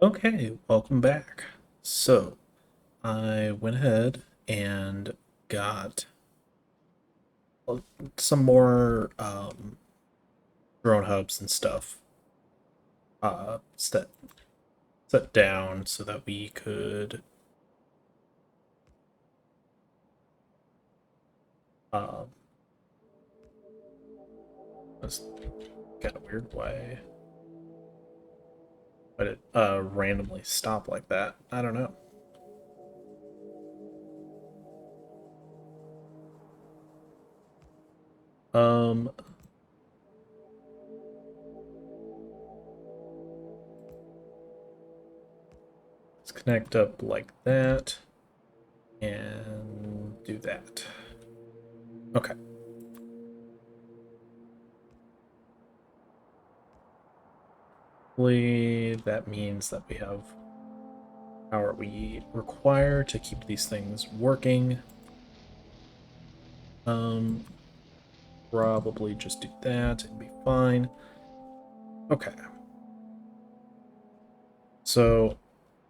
Okay, welcome back. So, I went ahead and got some more drone hubs and stuff set down so that we could um this got a weird way, but it randomly stopped like that. I don't know. Um, let's connect up like that and do that. Okay. Hopefully that means that we have power we require to keep these things working. Um, Probably just do that and be fine. Okay. So,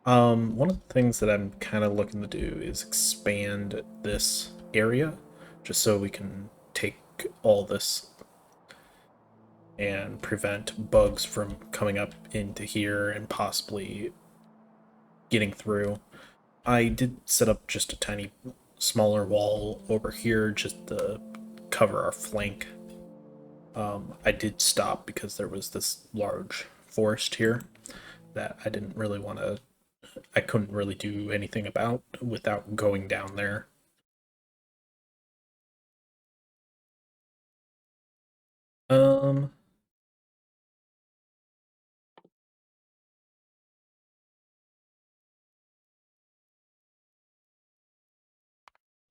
one of the things that I'm kind of looking to do is expand this area just so we can take all this and prevent bugs from coming up into here and possibly getting through. I did set up just a tiny smaller wall over here just to cover our flank. I did stop because there was this large forest here that I didn't really want to, I couldn't really do anything about without going down there. Um,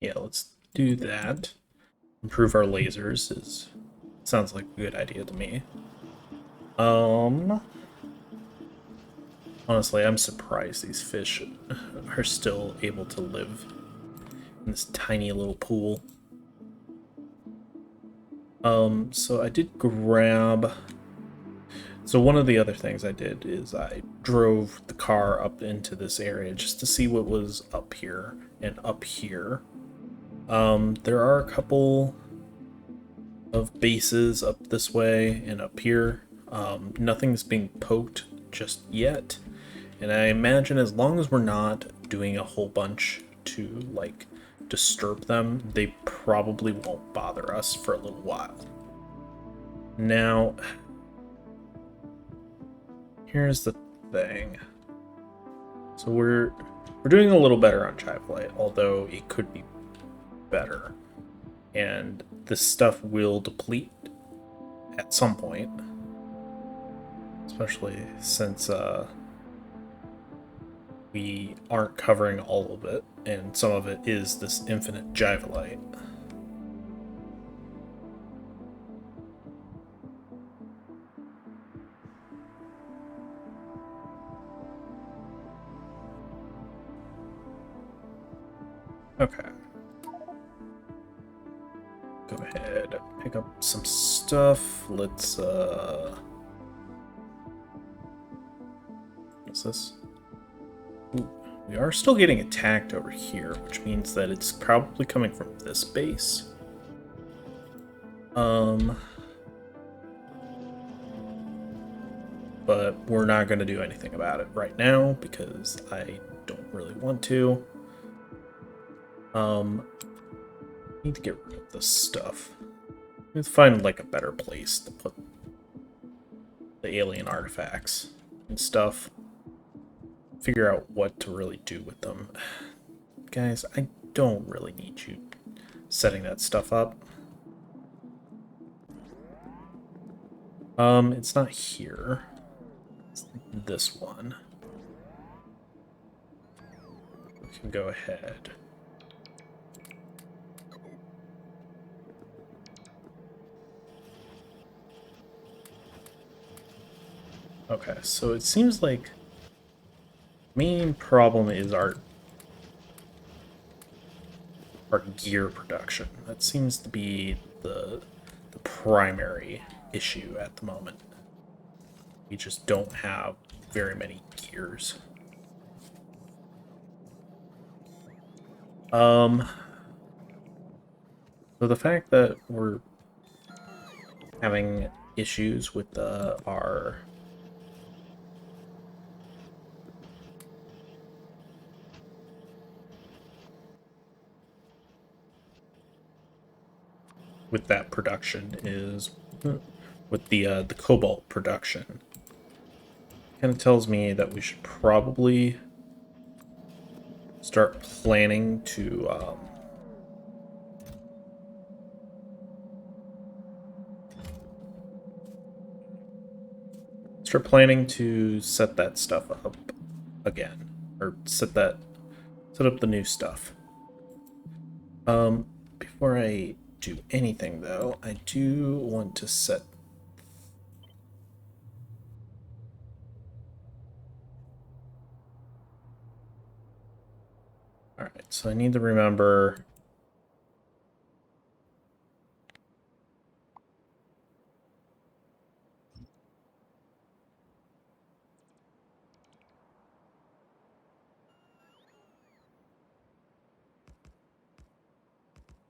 yeah, let's do that. Improve our lasers is sounds like a good idea to me. Um, Honestly, I'm surprised these fish are still able to live in this tiny little pool. So I did grab. So one of the other things I did is I drove the car up into this area just to see what was up here and up here. There are a couple of bases up this way and up here. Nothing's being poked just yet, and I imagine as long as we're not doing a whole bunch to like disturb them, they probably won't bother us for a little while. Now, here's the thing. So we're doing a little better on Chivlight, although it could be better. And this stuff will deplete at some point. Especially since we aren't covering all of it, and some of it is this infinite Jivolite. Okay. Go ahead, pick up some stuff. Let's, what's this? Ooh, we are still getting attacked over here, which means that it's probably coming from this base. But we're not going to do anything about it right now because I don't really want to. Need to get rid of this stuff. Let's find like a better place to put the alien artifacts and stuff. Figure out what to really do with them. Guys, I don't really need you setting that stuff up. It's not here. It's this one. We can go ahead. Okay, so it seems like main problem is our gear production. That seems to be the primary issue at the moment. We just don't have very many gears. So the fact that we're having issues with our with that production is with the cobalt production. Kind of tells me that we should probably start planning to set that stuff up again, or set up the new stuff. Before I do anything though, I do want to set. All right, so I need to remember.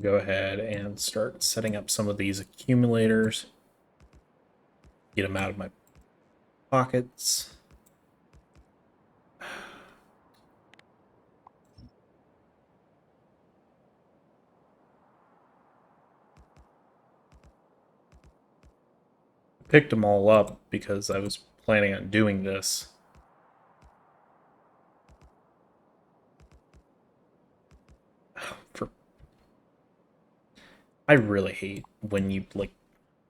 Go ahead and start setting up some of these accumulators. Get them out of my pockets. Picked them all up because I was planning on doing this. I really hate when you like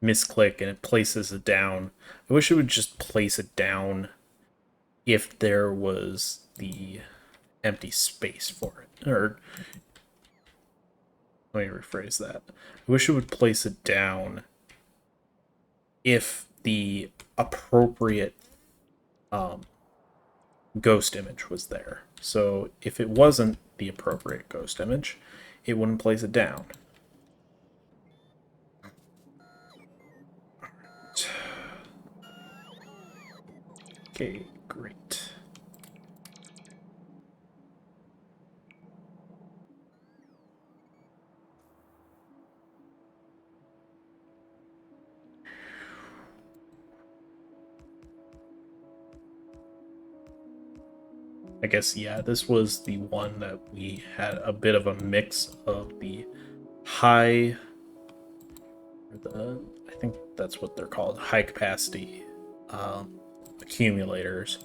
misclick and it places it down. I wish it would just place it down if there was the empty space for it. Or let me rephrase that. I wish it would place it down if the appropriate ghost image was there. So if it wasn't the appropriate ghost image, it wouldn't place it down. Okay, great. I guess, yeah, this was the one that we had a bit of a mix of the high, I think that's what they're called, high capacity accumulators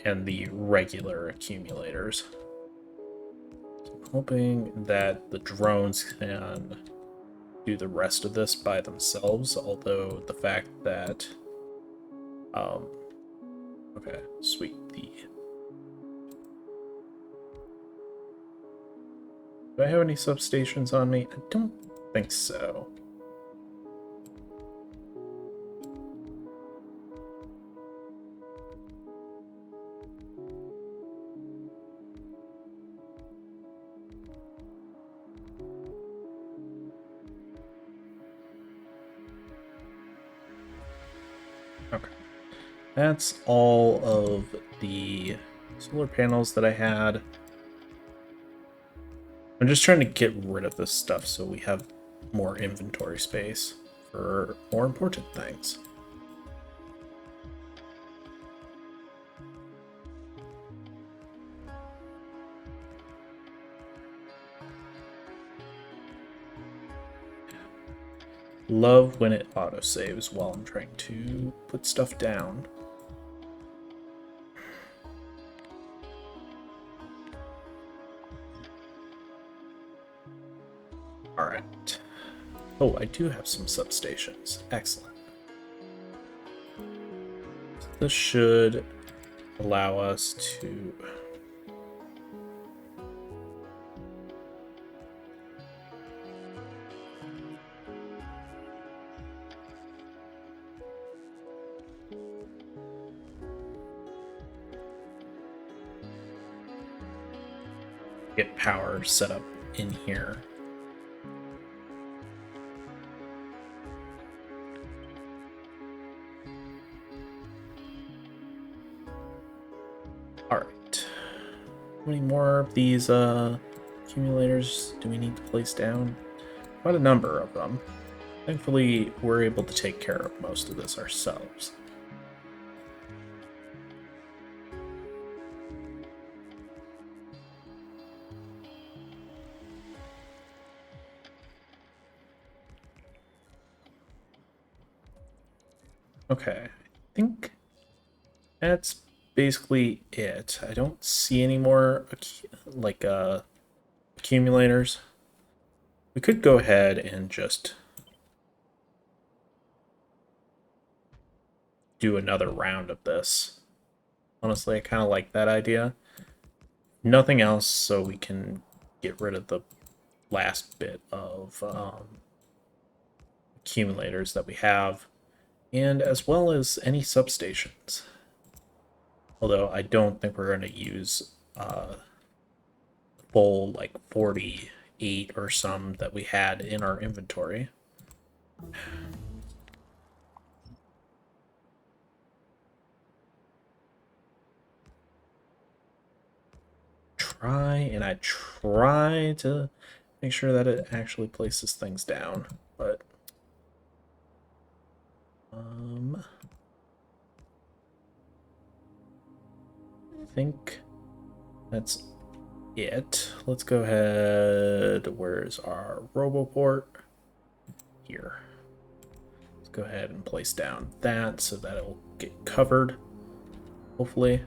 and the regular accumulators. So I'm hoping that the drones can do the rest of this by themselves, although the fact that okay, sweet. Do I have any substations on me? I don't think so. Okay. That's all of the solar panels that I had. I'm just trying to get rid of this stuff so we have more inventory space for more important things. Love when it autosaves while I'm trying to put stuff down. Alright. Oh, I do have some substations. Excellent. So this should allow us to... get power set up in here. Alright. How many more of these accumulators do we need to place down? Quite a number of them. Thankfully, we're able to take care of most of this ourselves. Okay, I think that's basically it. I don't see any more accumulators. We could go ahead and just do another round of this. Honestly, I kind of like that idea. Nothing else, so we can get rid of the last bit of accumulators that we have, and as well as any substations. Although I don't think we're going to use full like 48 or some that we had in our inventory. I try to make sure that it actually places things down, but I think that's it. Let's go ahead. Where's our RoboPort? Here. Let's go ahead and place down that so that it'll get covered, hopefully.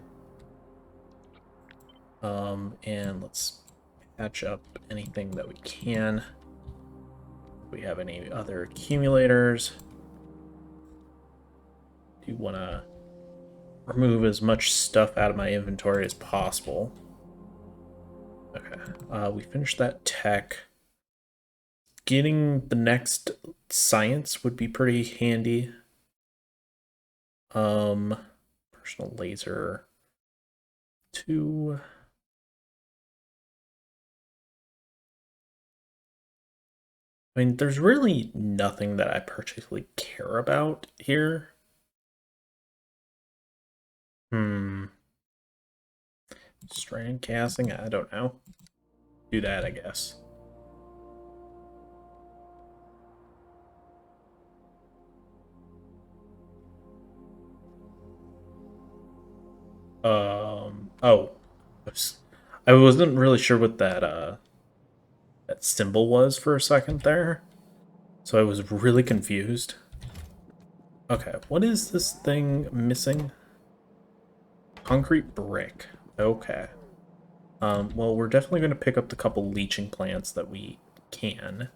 And let's patch up anything that we can. If we have any other accumulators. Do want to remove as much stuff out of my inventory as possible. Okay, we finished that tech. Getting the next science would be pretty handy. Personal laser 2. I mean, there's really nothing that I particularly care about here. Strand casting? I don't know. Do that, I guess. Oh. I wasn't really sure what that symbol was for a second there. So I was really confused. Okay, what is this thing missing? Concrete brick. Okay. Well, we're definitely going to pick up the couple leaching plants that we can.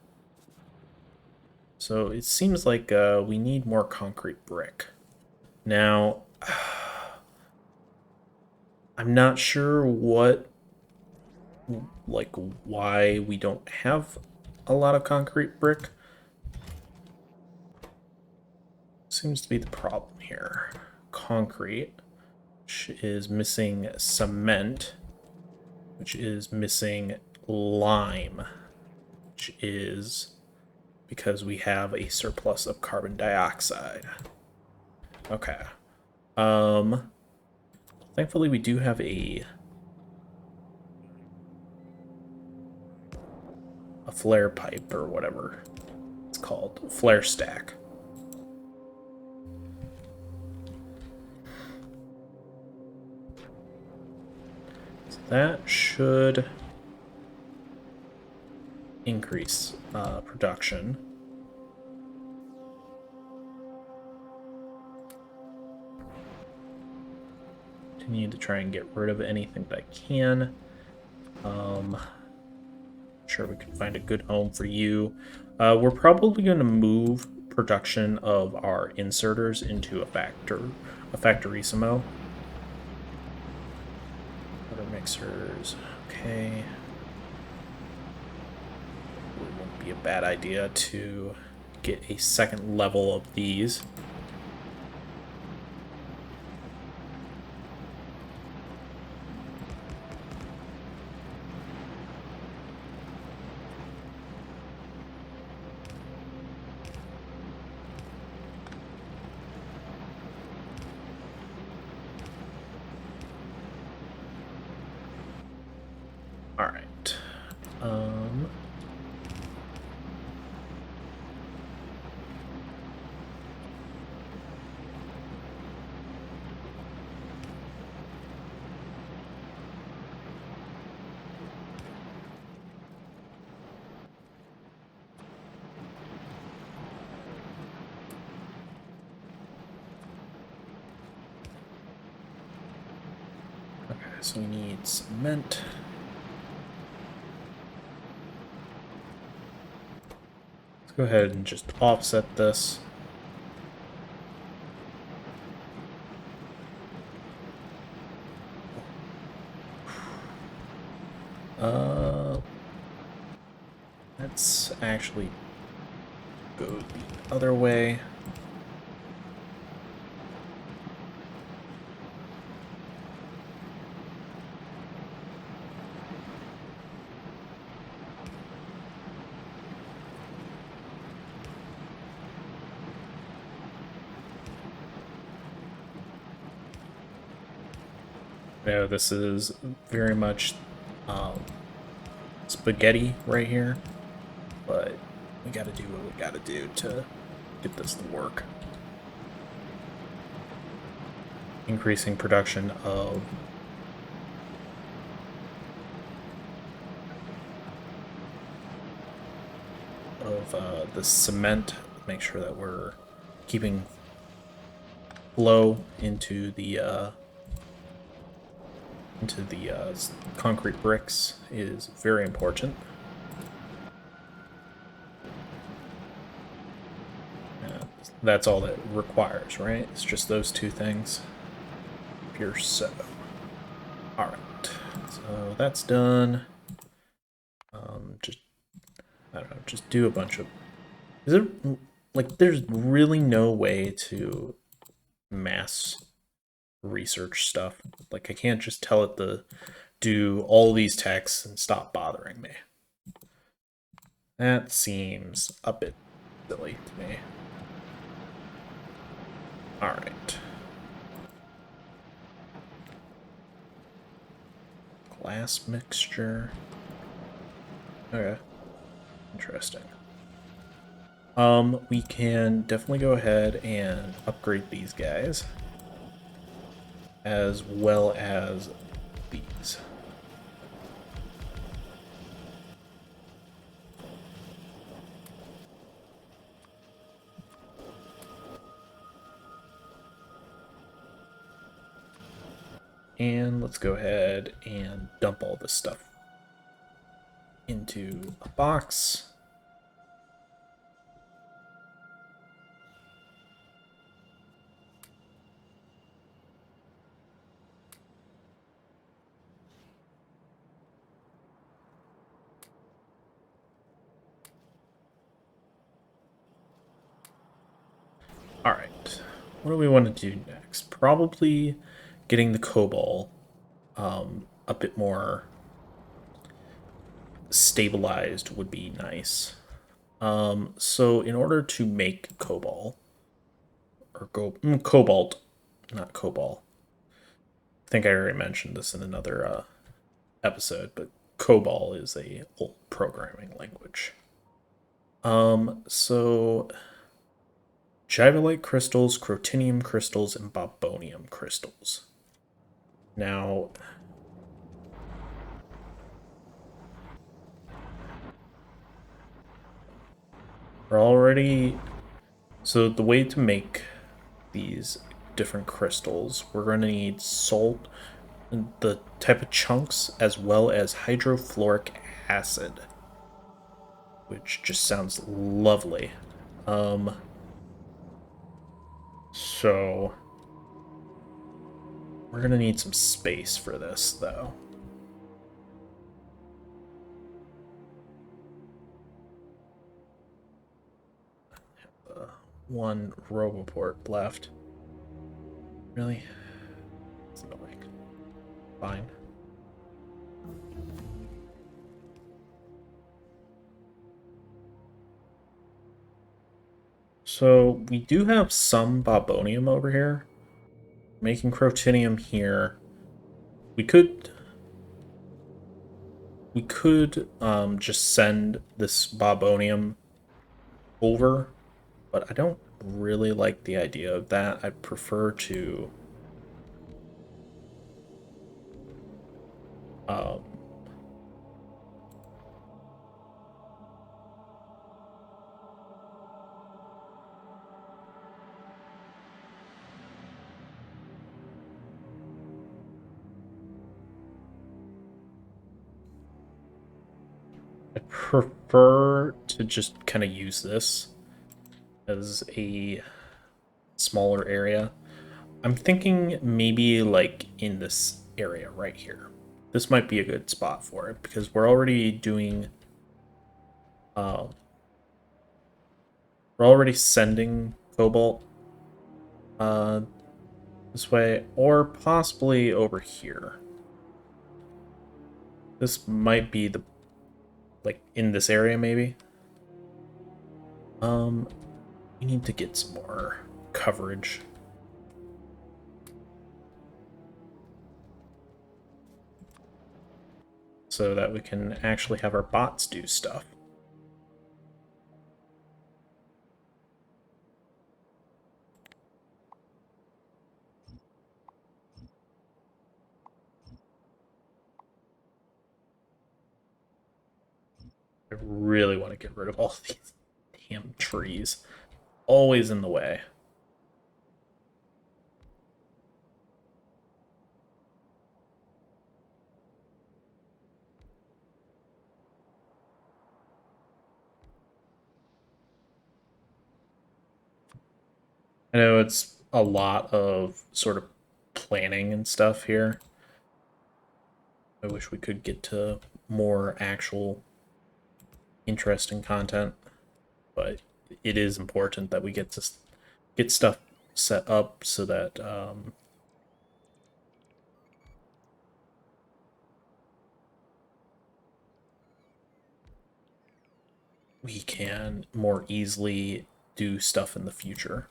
So it seems like we need more concrete brick. Now, I'm not sure why we don't have a lot of concrete brick. Seems to be the problem here. Concrete, which is missing cement, which is missing lime, which is because we have a surplus of carbon dioxide. Okay. Thankfully we do have a flare pipe or whatever it's called, flare stack. So that should increase production. Continue to try and get rid of anything that I can. Sure, we can find a good home for you. We're probably going to move production of our inserters into a Factorissimo. Other mixers, okay. It won't be a bad idea to get a second level of these. All right. Okay, so we need cement. Let's go ahead and just offset this. Let's actually go the other way. Yeah, this is very much spaghetti right here, but we gotta do what we gotta do to get this to work. Increasing production of the cement. Make sure that we're keeping flow into the concrete bricks is very important. That's all that requires, right? It's just those two things. Pure so. All right, so that's done. Just I don't know, just do a bunch of. Is there like there's really no way to mass research stuff? Like I can't just tell it to do all these texts and stop bothering me. That seems a bit silly to me. All right. Glass mixture. Okay. Interesting. We can definitely go ahead and upgrade these guys, as well as these. And let's go ahead and dump all this stuff into a box. All right, what do we want to do next? Probably getting the cobalt a bit more stabilized would be nice. So in order to make cobalt, or cobalt, not cobalt. I think I already mentioned this in another episode, but COBOL is a old programming language. So Jivolite crystals, Crotinium crystals, and Bobonium crystals. Now, we're already... So the way to make these different crystals, we're going to need salt, the type of chunks, as well as hydrofluoric acid, which just sounds lovely. So we're gonna need some space for this, though. One Roboport left. Really? It's annoying. Fine. So we do have some Bobonium over here. Making Crotinium here. We could... we could just send this Bobonium over, but I don't really like the idea of that. I'd prefer to um, I'd prefer to just kind of use this as a smaller area. I'm thinking maybe like in this area right here. This might be a good spot for it because uh, we're already sending cobalt uh, this way, or possibly over here. This might be the like in this area maybe. We need to get some more coverage. So that we can actually have our bots do stuff. I really want to get rid of all these damn trees. Always in the way. I know it's a lot of sort of planning and stuff here. I wish we could get to more actual interesting content, but it is important that we get to get stuff set up so that we can more easily do stuff in the future.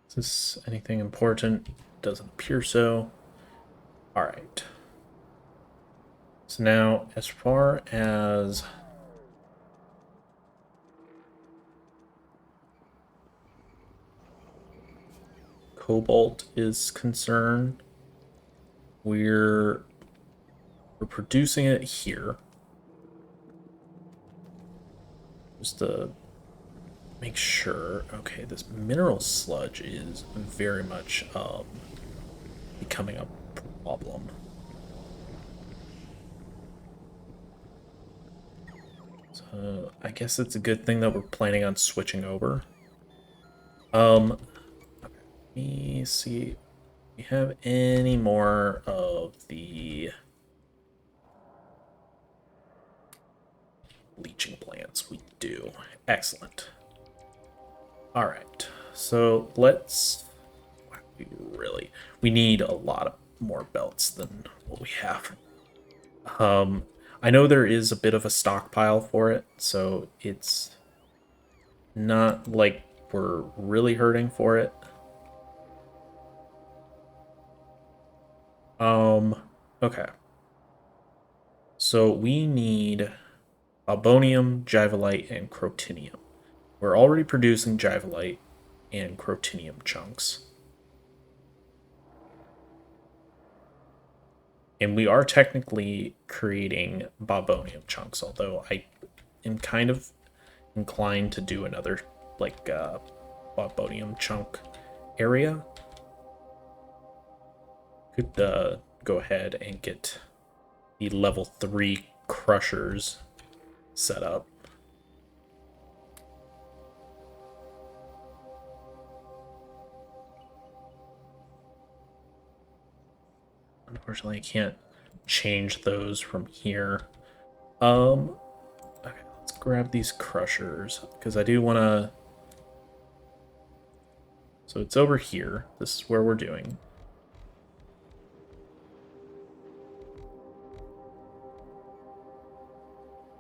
Is this anything important? Doesn't appear so. All right. So now, as far as cobalt is concerned, we're producing it here. Just to make sure. Okay, this mineral sludge is very much becoming a problem. So I guess it's a good thing that we're planning on switching over. Okay, let me see if we have any more of the leaching plants. We do. Excellent. All right, so let's. We need a lot of more belts than what we have. I know there is a bit of a stockpile for it, so it's not like we're really hurting for it. Okay. So we need Albonium, Jivolite, and Crotinium. We're already producing Jivolite and Crotinium chunks. And we are technically creating Bobonium chunks, although I am kind of inclined to do another, like, Bobonium chunk area. Could go ahead and get the level 3 crushers set up. Unfortunately, I can't change those from here. Okay, let's grab these crushers, because I do want to... So it's over here. This is where we're doing.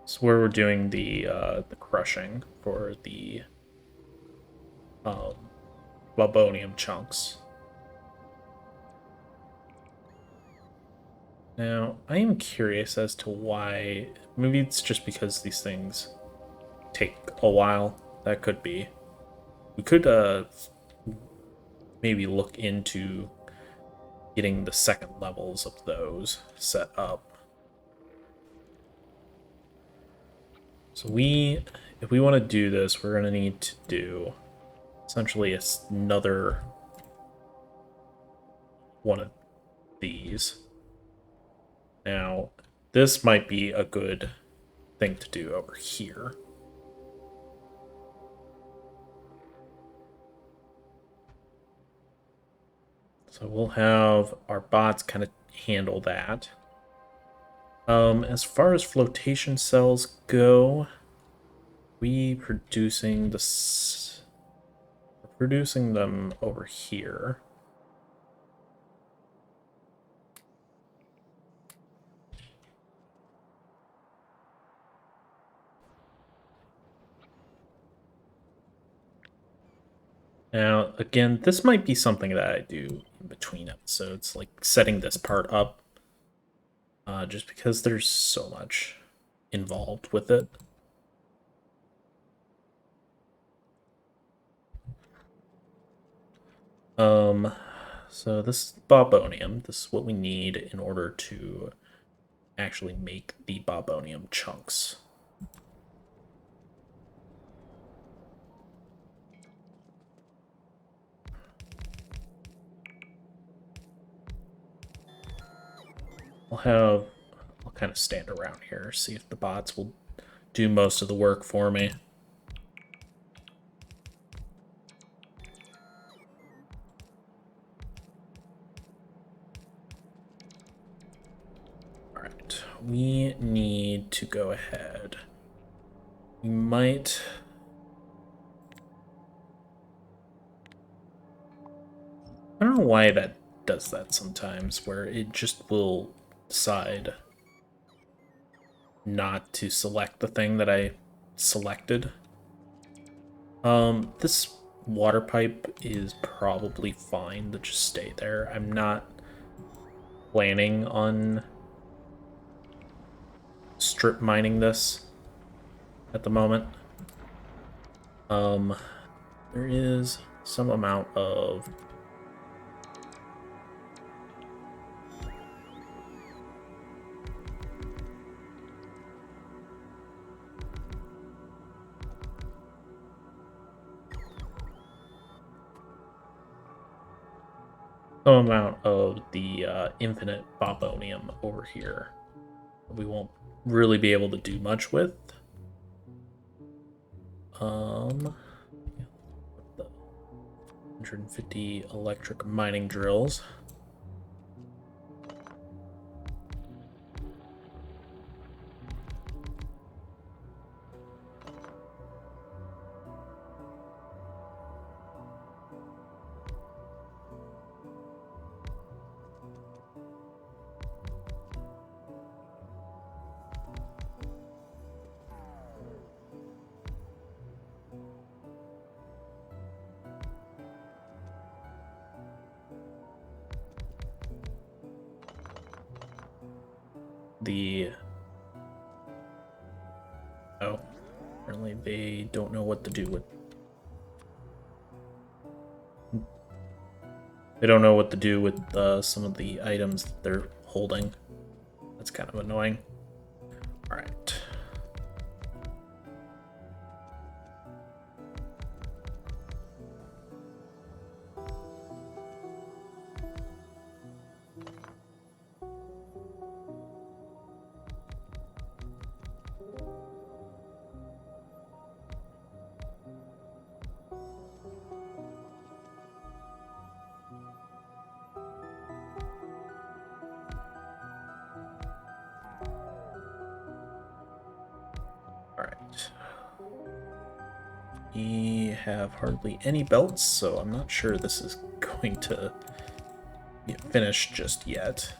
This is where we're doing the crushing for the Bobonium chunks. Now, I am curious as to why. Maybe it's just because these things take a while. That could be. We could maybe look into getting the second levels of those set up. So if we want to do this, we're going to need to do essentially another one of these. Now, this might be a good thing to do over here. So we'll have our bots kind of handle that. As far as flotation cells go, we're producing them over here. Now, again, this might be something that I do in between episodes, like setting this part up, just because there's so much involved with it. So this is Bobonium. This is what we need in order to actually make the Bobonium chunks. I'll kind of stand around here, see if the bots will do most of the work for me. Alright, we need to go ahead. We might... I don't know why that does that sometimes, where it just will decide not to select the thing that I selected. This water pipe is probably fine to just stay there. I'm not planning on strip mining this at the moment. There is some amount of the infinite Bobonium over here we won't really be able to do much with. The 150 electric mining drills. Oh, apparently they don't know what to do with. They don't know what to do with some of the items that they're holding. That's kind of annoying. All right. We have hardly any belts, so I'm not sure this is going to get finished just yet.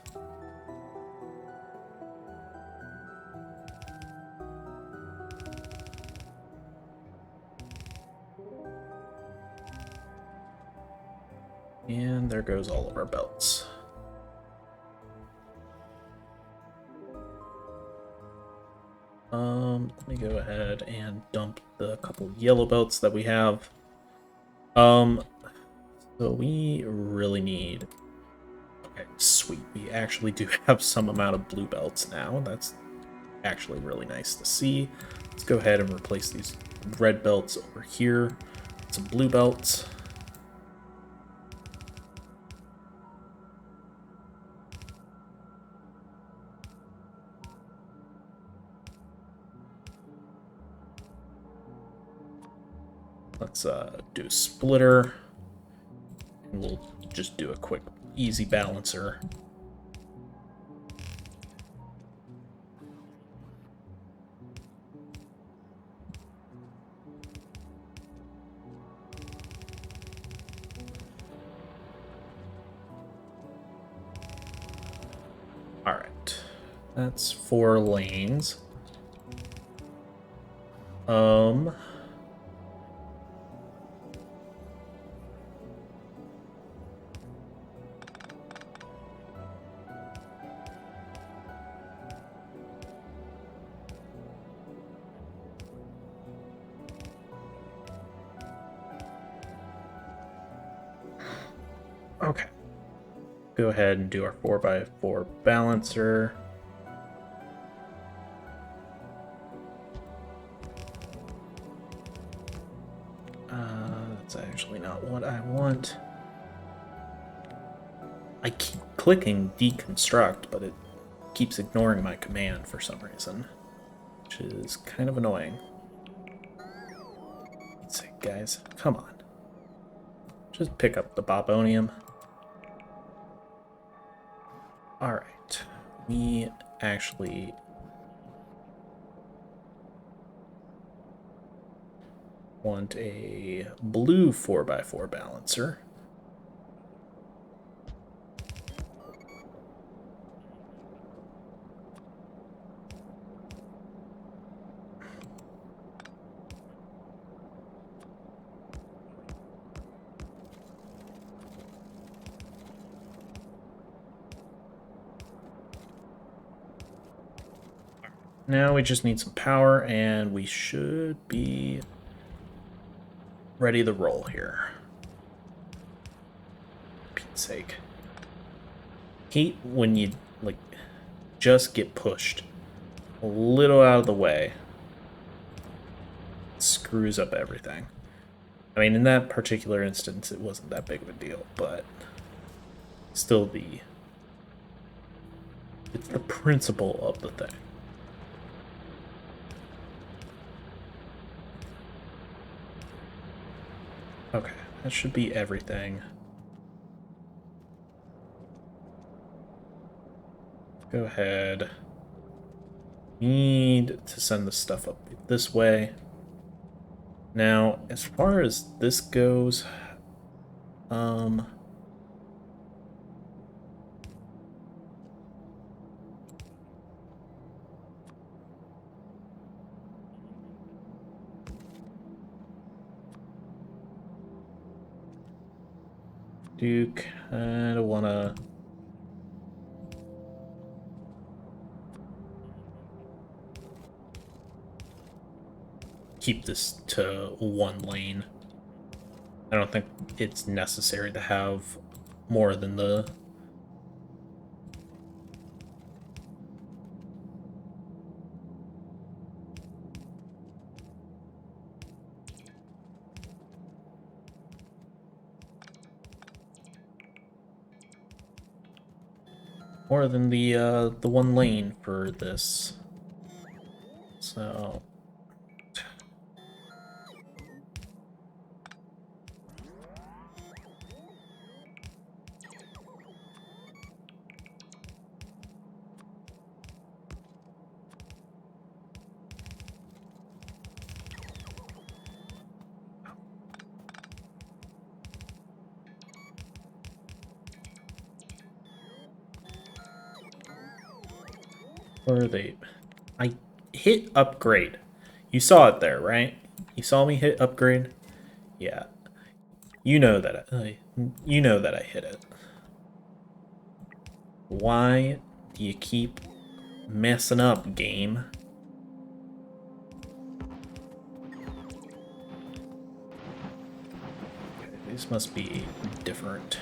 And there goes all of our belts. Let me go ahead and dump the couple yellow belts that we have. So we really need... Okay, sweet. We actually do have some amount of blue belts now. That's actually really nice to see. Let's go ahead and replace these red belts over here with some blue belts. Let's do a splitter, and we'll just do a quick, easy balancer. All right, that's 4 lanes. Okay. Go ahead and do our 4x4 balancer. That's actually not what I want. I keep clicking deconstruct, but it keeps ignoring my command for some reason, which is kind of annoying. Let's see, guys, come on. Just pick up the Bobonium. Alright, we actually want a blue 4x4 balancer. Now we just need some power, and we should be ready to roll here. For Pete's sake. Hate when you, like, just get pushed a little out of the way. It screws up everything. I mean, in that particular instance, it wasn't that big of a deal, but still it's the principle of the thing. Okay, that should be everything. Go ahead. Need to send the stuff up this way. Now, as far as this goes, do kind of want to keep this to 1 lane. I don't think it's necessary to have more than the the 1 lane for this. So where are they? I hit upgrade. You saw it there, right? You saw me hit upgrade? Yeah. You know that I hit it. Why do you keep messing up, game? these must be different.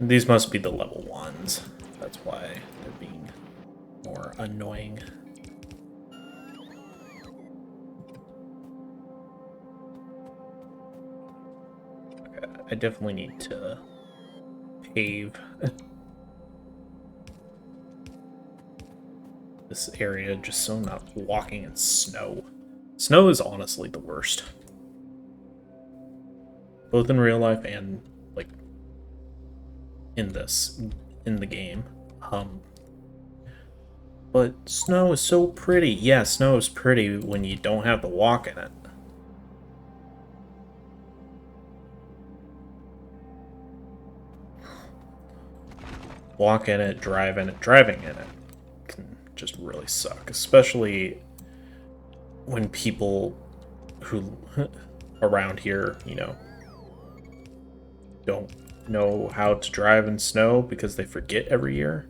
These must be the level 1s. That's why they're being more annoying. Okay, I definitely need to pave this area just so I'm not walking in snow. Snow is honestly the worst. Both in real life and, like, in the game. But snow is so pretty. Yeah, snow is pretty when you don't have to walk in it. Walk in it, driving in it can just really suck, especially when people who around here, you know, don't know how to drive in snow because they forget every year.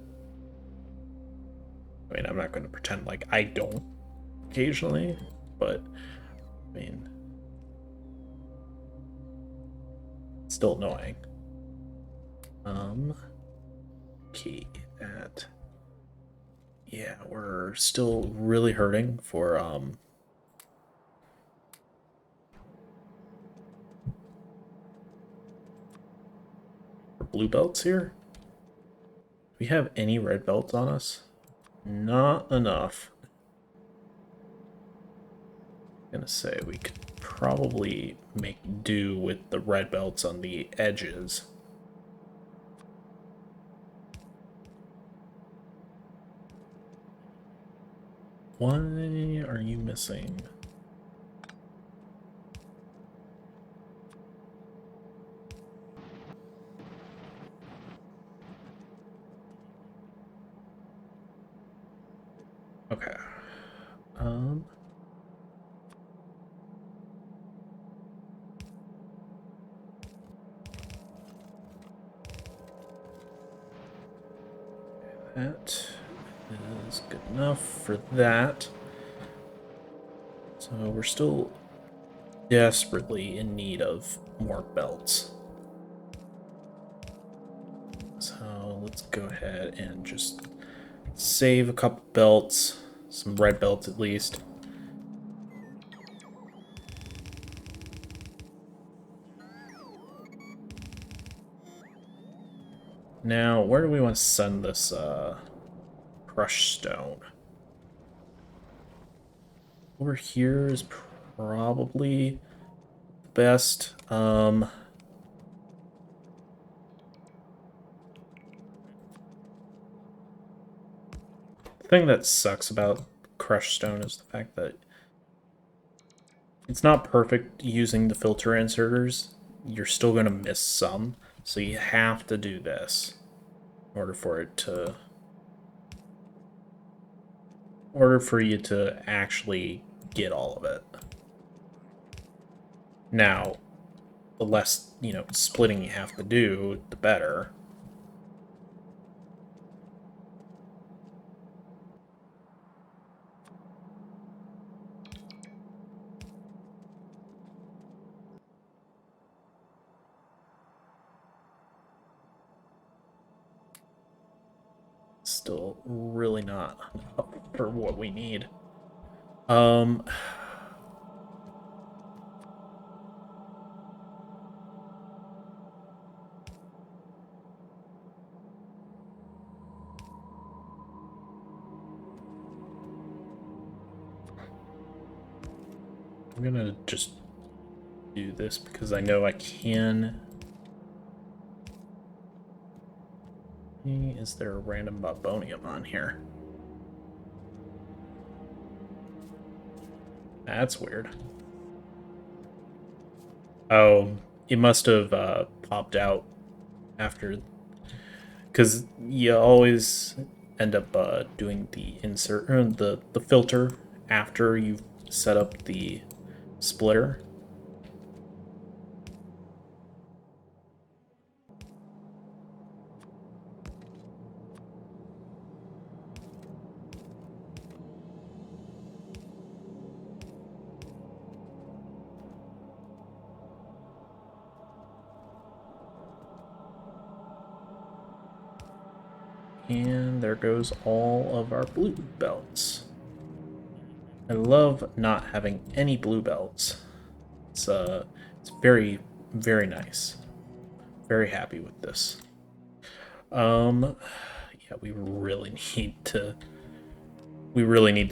I mean, I'm not going to pretend like I don't occasionally, but I mean, it's still annoying. Okay, that. Yeah, we're still really hurting for blue belts here. Do we have any red belts on us? Not enough. I'm gonna say we could probably make do with the red belts on the edges. Why are you missing? Okay. That is good enough for that. So we're still desperately in need of more belts. So let's go ahead and just save a couple belts, some red belts at least. Now, where do we want to send this crushed stone? Over here is probably the best. The thing that sucks about crushed stone is the fact that it's not perfect using the filter inserters. You're still going to miss some, so you have to do this in order for it to... in order for you to actually get all of it. Now, the less, you know, splitting you have to do, the better. Still really not enough for what we need. I'm gonna just do this because I know I can. Is there a random Bobonium on here? That's weird. Oh, it must have popped out after, because you always end up doing the insert or the filter after you've set up the splitter. And there goes all of our blue belts. I love not having any blue belts. It's very, very nice. Very happy with this. Yeah, we really need to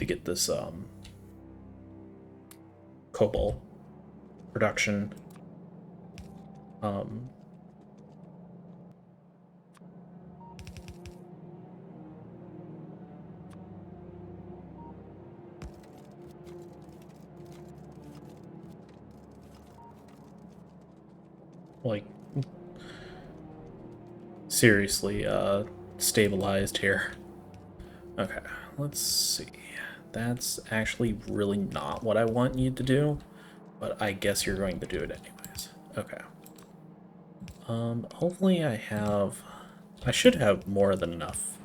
get this cobalt production like seriously stabilized here. Okay, let's see. That's actually really not what I want you to do, but I guess you're going to do it anyways. Okay. Hopefully I should have more than enough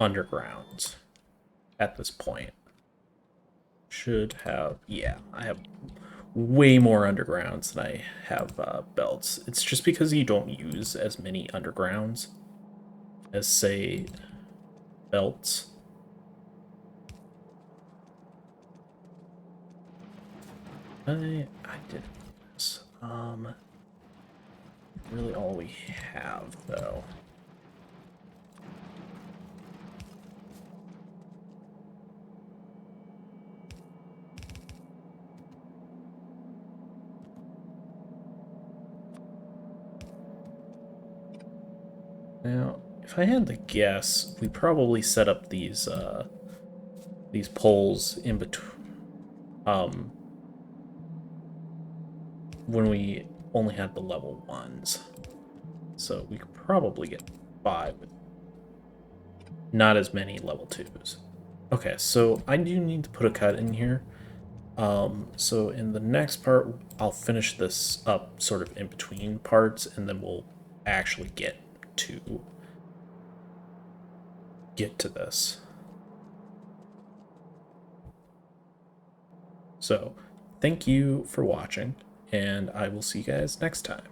undergrounds at this point. Should have, yeah, I have way more undergrounds than I have belts. It's just because you don't use as many undergrounds as, say, belts. I did this. Really all we have, though. Now, if I had to guess, we probably set up these poles in between, when we only had the level 1s. So we could probably get by with not as many level 2s. Okay, so I do need to put a cut in here. So in the next part, I'll finish this up sort of in between parts, and then we'll actually get to this. So thank you for watching, and I will see you guys next time.